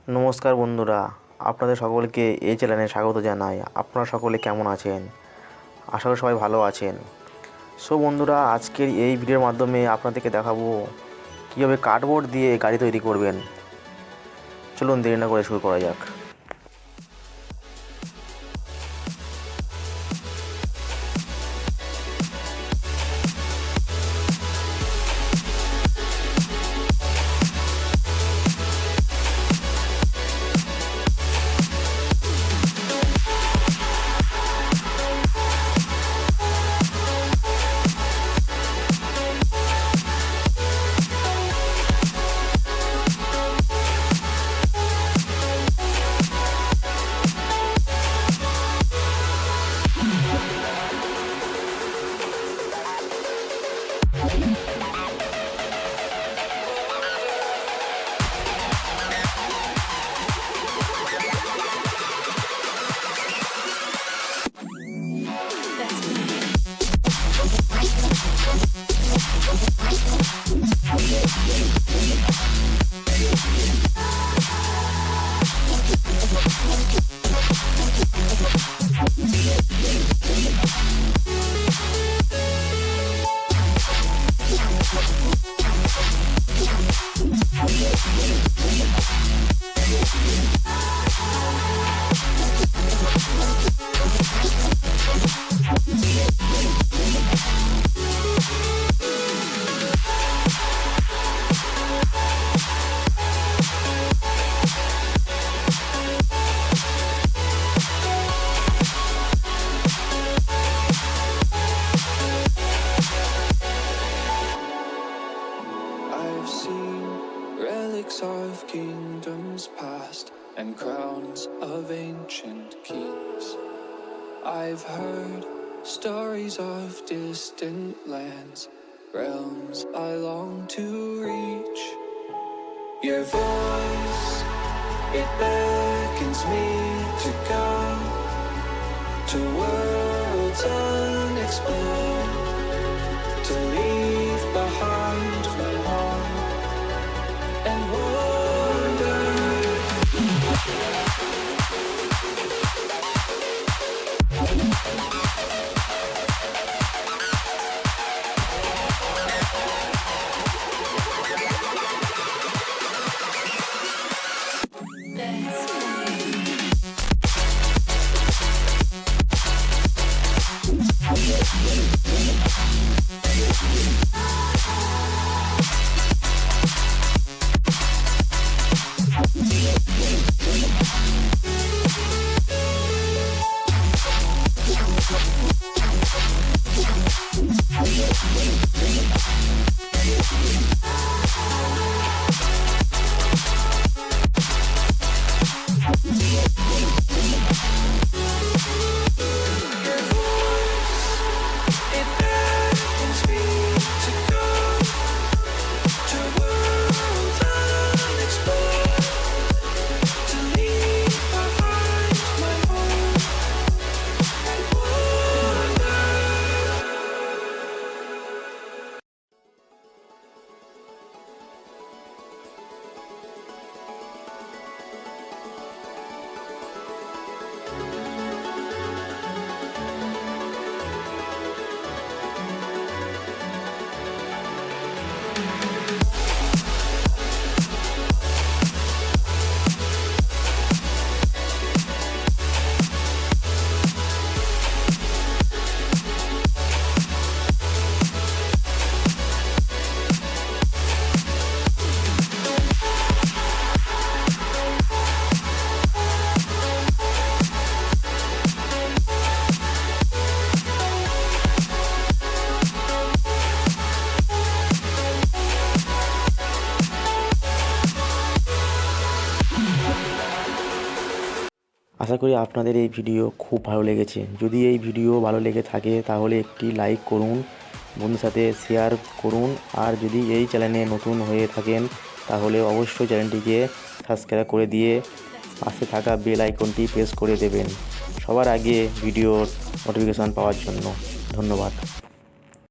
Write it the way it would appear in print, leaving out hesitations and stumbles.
নমস্কার বন্ধুরা, আপনাদের সকলকে এই চ্যানেলে স্বাগত জানাই। আপনারা সকলে কেমন আছেন? আশা করি সবাই ভালো আছেন। সো বন্ধুরা, আজকের এই ভিডিওর মাধ্যমে আপনাদেরকে দেখাবো কীভাবে কার্ডবোর্ড দিয়ে গাড়ি তৈরি করবেন। চলুন দেরি না করে শুরু করা যাক। I've seen relics of kingdoms past and crowns of ancient kings. I've heard stories of distant lands, realms I long to reach. Your voice, it beckons me to go to worlds unexplored, to leave behind my home and wander. আশা করি আপনাদের এই video খুব ভালো লেগেছে। যদি এই video ভালো লেগে থাকে তাহলে একটি লাইক করুন, বন্ধুদের সাথে শেয়ার করুন। আর যদি এই চ্যানেলে নতুন হয়ে থাকেন তাহলে অবশ্যই চ্যানেলটিকে সাবস্ক্রাইব করে দিয়ে পাশে থাকা বেল আইকনটি প্রেস করে দেবেন সবার আগে ভিডিওর নোটিফিকেশান পাওয়ার জন্য। ধন্যবাদ।